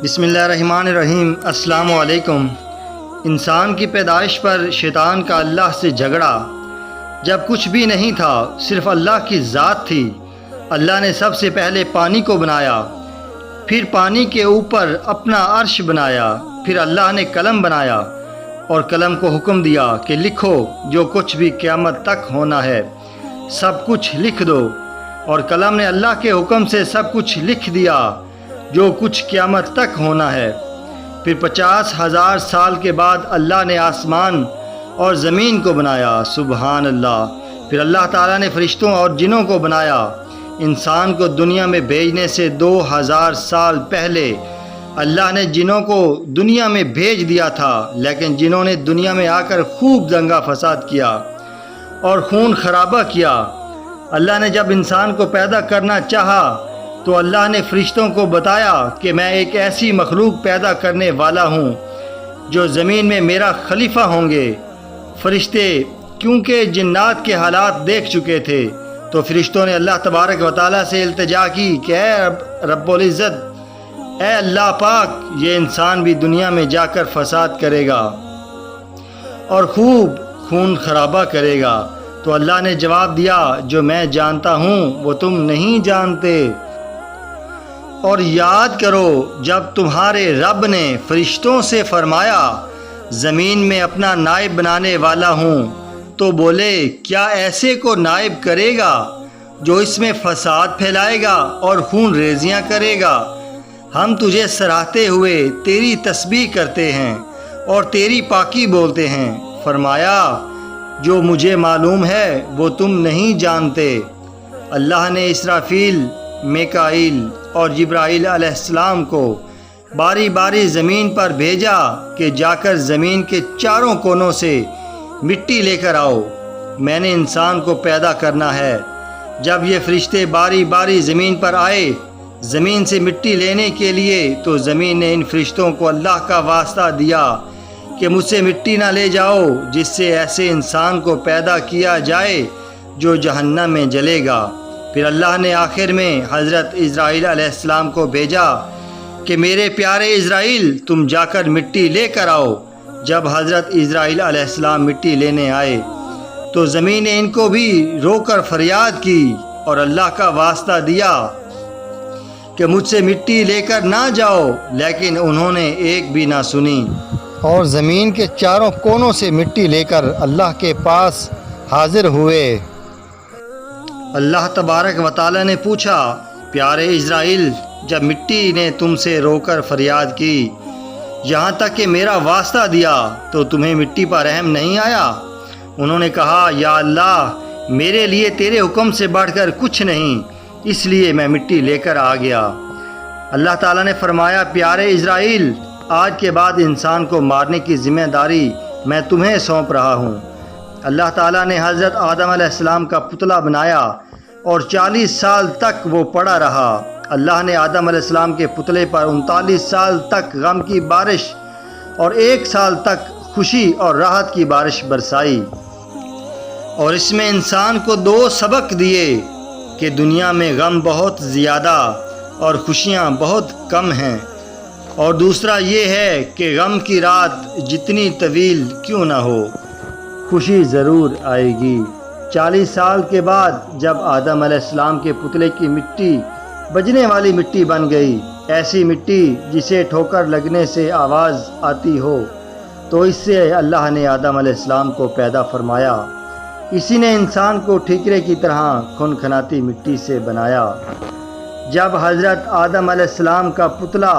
بسم اللہ الرحمن الرحیم۔ السلام علیکم۔ انسان کی پیدائش پر شیطان کا اللہ سے جھگڑا۔ جب کچھ بھی نہیں تھا، صرف اللہ کی ذات تھی، اللہ نے سب سے پہلے پانی کو بنایا، پھر پانی کے اوپر اپنا عرش بنایا، پھر اللہ نے قلم بنایا اور قلم کو حکم دیا کہ لکھو جو کچھ بھی قیامت تک ہونا ہے، سب کچھ لکھ دو، اور قلم نے اللہ کے حکم سے سب کچھ لکھ دیا جو کچھ قیامت تک ہونا ہے۔ پھر 50,000 سال کے بعد اللہ نے آسمان اور زمین کو بنایا۔ سبحان اللہ۔ پھر اللہ تعالیٰ نے فرشتوں اور جنوں کو بنایا۔ انسان کو دنیا میں بھیجنے سے 2000 سال پہلے اللہ نے جنوں کو دنیا میں بھیج دیا تھا، لیکن جنوں نے دنیا میں آ کر خوب دنگا فساد کیا اور خون خرابہ کیا۔ اللہ نے جب انسان کو پیدا کرنا چاہا تو اللہ نے فرشتوں کو بتایا کہ میں ایک ایسی مخلوق پیدا کرنے والا ہوں جو زمین میں میرا خلیفہ ہوں گے۔ فرشتے کیونکہ جنات کے حالات دیکھ چکے تھے تو فرشتوں نے اللہ تبارک و تعالیٰ سے التجا کی کہ اے رب العزت، اے اللہ پاک، یہ انسان بھی دنیا میں جا کر فساد کرے گا اور خوب خون خرابہ کرے گا۔ تو اللہ نے جواب دیا، جو میں جانتا ہوں وہ تم نہیں جانتے۔ اور یاد کرو جب تمہارے رب نے فرشتوں سے فرمایا زمین میں اپنا نائب بنانے والا ہوں، تو بولے کیا ایسے کو نائب کرے گا جو اس میں فساد پھیلائے گا اور خون ریزیاں کرے گا؟ ہم تجھے سراہتے ہوئے تیری تسبیح کرتے ہیں اور تیری پاکی بولتے ہیں۔ فرمایا جو مجھے معلوم ہے وہ تم نہیں جانتے۔ اللہ نے اسرافیل، میکائیل اور جبرائیل علیہ السلام کو باری باری زمین پر بھیجا کہ جا کر زمین کے چاروں کونوں سے مٹی لے کر آؤ، میں نے انسان کو پیدا کرنا ہے۔ جب یہ فرشتے باری باری زمین پر آئے زمین سے مٹی لینے کے لیے، تو زمین نے ان فرشتوں کو اللہ کا واسطہ دیا کہ مجھ سے مٹی نہ لے جاؤ، جس سے ایسے انسان کو پیدا کیا جائے جو جہنم میں جلے گا۔ پھر اللہ نے آخر میں حضرت اسرائیل علیہ السلام کو بھیجا کہ میرے پیارے اسرائیل، تم جا کر مٹی لے کر آؤ۔ جب حضرت اسرائیل علیہ السلام مٹی لینے آئے تو زمین نے ان کو بھی رو کر فریاد کی اور اللہ کا واسطہ دیا کہ مجھ سے مٹی لے کر نہ جاؤ، لیکن انہوں نے ایک بھی نہ سنی اور زمین کے چاروں کونوں سے مٹی لے کر اللہ کے پاس حاضر ہوئے۔ اللہ تبارک و تعالیٰ نے پوچھا، پیارے اسرائیل، جب مٹی نے تم سے رو کر فریاد کی یہاں تک کہ میرا واسطہ دیا تو تمہیں مٹی پر رحم نہیں آیا؟ انہوں نے کہا، یا اللہ، میرے لیے تیرے حکم سے بڑھ کر کچھ نہیں، اس لیے میں مٹی لے کر آ گیا۔ اللہ تعالیٰ نے فرمایا، پیارے اسرائیل، آج کے بعد انسان کو مارنے کی ذمہ داری میں تمہیں سونپ رہا ہوں۔ اللہ تعالیٰ نے حضرت آدم علیہ السلام کا پتلا بنایا اور 40 سال تک وہ پڑا رہا۔ اللہ نے آدم علیہ السلام کے پتلے پر 39 سال تک غم کی بارش اور 1 سال تک خوشی اور راحت کی بارش برسائی، اور اس میں انسان کو 2 سبق دیے کہ دنیا میں غم بہت زیادہ اور خوشیاں بہت کم ہیں، اور دوسرا یہ ہے کہ غم کی رات جتنی طویل کیوں نہ ہو، خوشی ضرور آئے گی۔ 40 سال کے بعد جب آدم علیہ السلام کے پتلے کی مٹی بجنے والی مٹی بن گئی، ایسی مٹی جسے ٹھوکر لگنے سے آواز آتی ہو، تو اس سے اللہ نے آدم علیہ السلام کو پیدا فرمایا۔ اسی نے انسان کو ٹھیکرے کی طرح کھنکھناتی مٹی سے بنایا۔ جب حضرت آدم علیہ السلام کا پتلا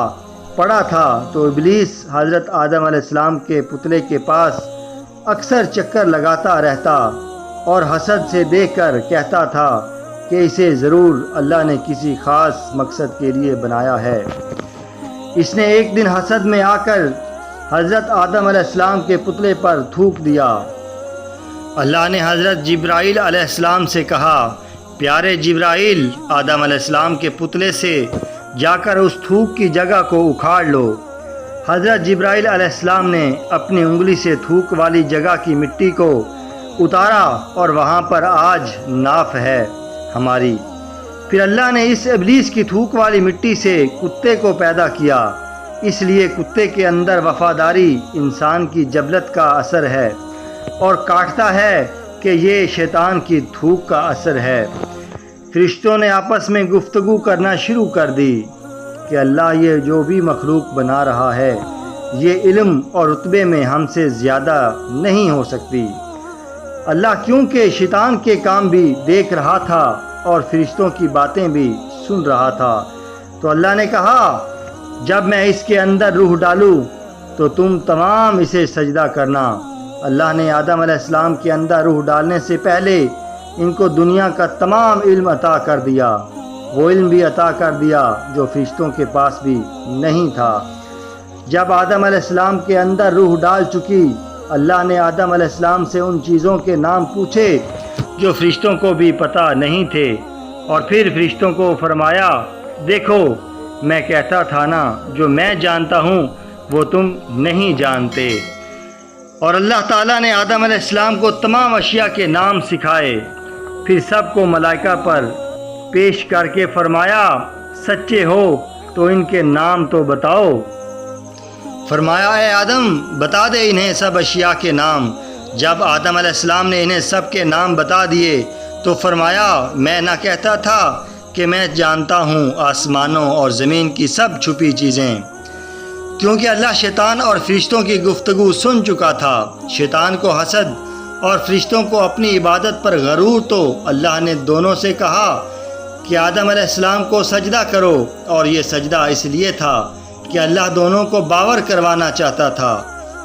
پڑا تھا تو ابلیس حضرت آدم علیہ السلام کے پتلے کے پاس اکثر چکر لگاتا رہتا اور حسد سے دیکھ کر کہتا تھا کہ اسے ضرور اللہ نے کسی خاص مقصد کے لیے بنایا ہے۔ اس نے ایک دن حسد میں آ کر حضرت آدم علیہ السلام کے پتلے پر تھوک دیا۔ اللہ نے حضرت جبرائیل علیہ السلام سے کہا، پیارے جبرائیل، آدم علیہ السلام کے پتلے سے جا کر اس تھوک کی جگہ کو اکھاڑ لو۔ حضرت جبرائیل علیہ السلام نے اپنی انگلی سے تھوک والی جگہ کی مٹی کو اتارا اور وہاں پر آج ناف ہے ہماری۔ پھر اللہ نے اس ابلیس کی تھوک والی مٹی سے کتے کو پیدا کیا۔ اس لیے کتے کے اندر وفاداری انسان کی جبلت کا اثر ہے اور کاٹتا ہے کہ یہ شیطان کی تھوک کا اثر ہے۔ فرشتوں نے آپس میں گفتگو کرنا شروع کر دی کہ اللہ یہ جو بھی مخلوق بنا رہا ہے یہ علم اور رتبے میں ہم سے زیادہ نہیں ہو سکتی۔ اللہ کیونکہ شیطان کے کام بھی دیکھ رہا تھا اور فرشتوں کی باتیں بھی سن رہا تھا، تو اللہ نے کہا جب میں اس کے اندر روح ڈالوں تو تم تمام اسے سجدہ کرنا۔ اللہ نے آدم علیہ السلام کے اندر روح ڈالنے سے پہلے ان کو دنیا کا تمام علم عطا کر دیا، وہ علم بھی عطا کر دیا جو فرشتوں کے پاس بھی نہیں تھا۔ جب آدم علیہ السلام کے اندر روح ڈال چکی، اللہ نے آدم علیہ السلام سے ان چیزوں کے نام پوچھے جو فرشتوں کو بھی پتہ نہیں تھے، اور پھر فرشتوں کو فرمایا دیکھو میں کہتا تھا نا جو میں جانتا ہوں وہ تم نہیں جانتے۔ اور اللہ تعالیٰ نے آدم علیہ السلام کو تمام اشیاء کے نام سکھائے، پھر سب کو ملائکہ پر پیش کر کے فرمایا سچے ہو تو ان کے نام تو بتاؤ۔ فرمایا اے آدم بتا دے انہیں سب اشیاء کے نام۔ جب آدم علیہ السلام نے انہیں سب کے نام بتا دیے تو فرمایا میں نہ کہتا تھا کہ میں جانتا ہوں آسمانوں اور زمین کی سب چھپی چیزیں، کیونکہ اللہ شیطان اور فرشتوں کی گفتگو سن چکا تھا۔ شیطان کو حسد اور فرشتوں کو اپنی عبادت پر غرور، تو اللہ نے دونوں سے کہا کہ آدم علیہ السلام کو سجدہ کرو، اور یہ سجدہ اس لیے تھا کہ اللہ دونوں کو باور کروانا چاہتا تھا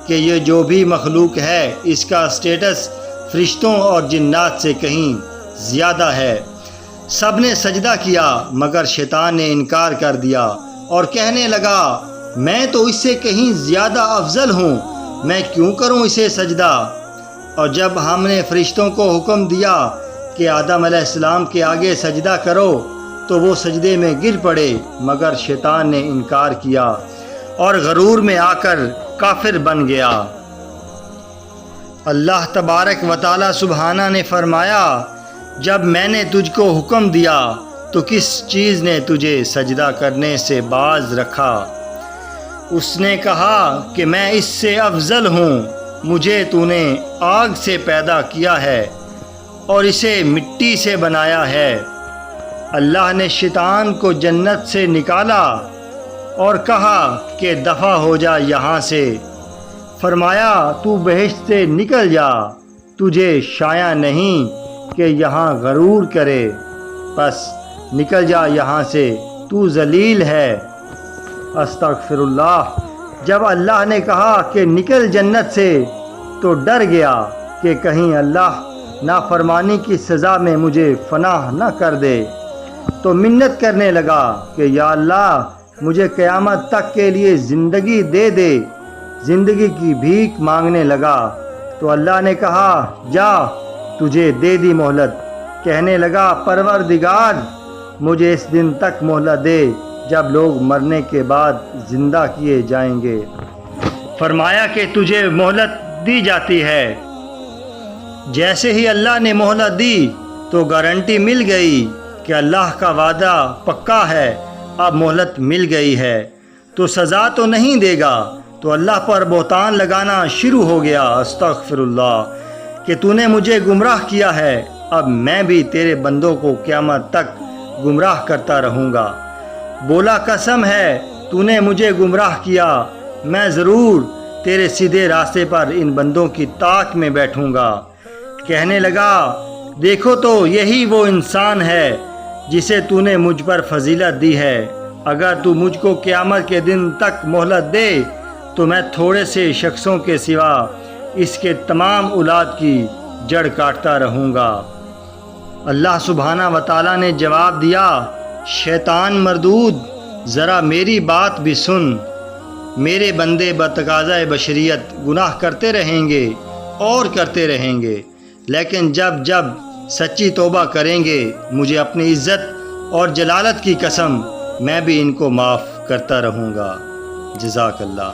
کہ یہ جو بھی مخلوق ہے اس کا سٹیٹس فرشتوں اور جنات سے کہیں زیادہ ہے۔ سب نے سجدہ کیا مگر شیطان نے انکار کر دیا اور کہنے لگا میں تو اس سے کہیں زیادہ افضل ہوں، میں کیوں کروں اسے سجدہ؟ اور جب ہم نے فرشتوں کو حکم دیا کہ آدم علیہ السلام کے آگے سجدہ کرو تو وہ سجدے میں گر پڑے، مگر شیطان نے انکار کیا اور غرور میں آ کر کافر بن گیا۔ اللہ تبارک و تعالی سبحانہ نے فرمایا جب میں نے تجھ کو حکم دیا تو کس چیز نے تجھے سجدہ کرنے سے باز رکھا؟ اس نے کہا کہ میں اس سے افضل ہوں، مجھے تو نے آگ سے پیدا کیا ہے اور اسے مٹی سے بنایا ہے۔ اللہ نے شیطان کو جنت سے نکالا اور کہا کہ دفع ہو جا یہاں سے، فرمایا تو بہشت سے نکل جا، تجھے شایع نہیں کہ یہاں غرور کرے، پس نکل جا یہاں سے، تو ذلیل ہے۔ استغفر اللہ۔ جب اللہ نے کہا کہ نکل جنت سے تو ڈر گیا کہ کہیں اللہ نافرمانی کی سزا میں مجھے فناہ نہ کر دے، تو منت کرنے لگا کہ یا اللہ مجھے قیامت تک کے لیے زندگی دے دے، زندگی کی بھیک مانگنے لگا۔ تو اللہ نے کہا جا تجھے دے دی مہلت۔ کہنے لگا پروردگار مجھے اس دن تک مہلت دے جب لوگ مرنے کے بعد زندہ کیے جائیں گے۔ فرمایا کہ تجھے مہلت دی جاتی ہے۔ جیسے ہی اللہ نے مہلت دی تو گارنٹی مل گئی کہ اللہ کا وعدہ پکا ہے، اب مہلت مل گئی ہے تو سزا تو نہیں دے گا، تو اللہ پر بہتان لگانا شروع ہو گیا۔ استغفر اللہ کہ تو نے مجھے گمراہ کیا ہے، اب میں بھی تیرے بندوں کو قیامت تک گمراہ کرتا رہوں گا۔ بولا قسم ہے تو نے مجھے گمراہ کیا، میں ضرور تیرے سیدھے راستے پر ان بندوں کی طاق میں بیٹھوں گا۔ کہنے لگا دیکھو تو یہی وہ انسان ہے جسے تو نے مجھ پر فضیلت دی ہے، اگر تو مجھ کو قیامت کے دن تک مہلت دے تو میں تھوڑے سے شخصوں کے سوا اس کے تمام اولاد کی جڑ کاٹتا رہوں گا۔ اللہ سبحانہ و تعالیٰ نے جواب دیا شیطان مردود ذرا میری بات بھی سن، میرے بندے بتقاضۂ بشریت گناہ کرتے رہیں گے اور کرتے رہیں گے، لیکن جب جب سچی توبہ کریں گے مجھے اپنی عزت اور جلالت کی قسم میں بھی ان کو معاف کرتا رہوں گا۔ جزاک اللہ۔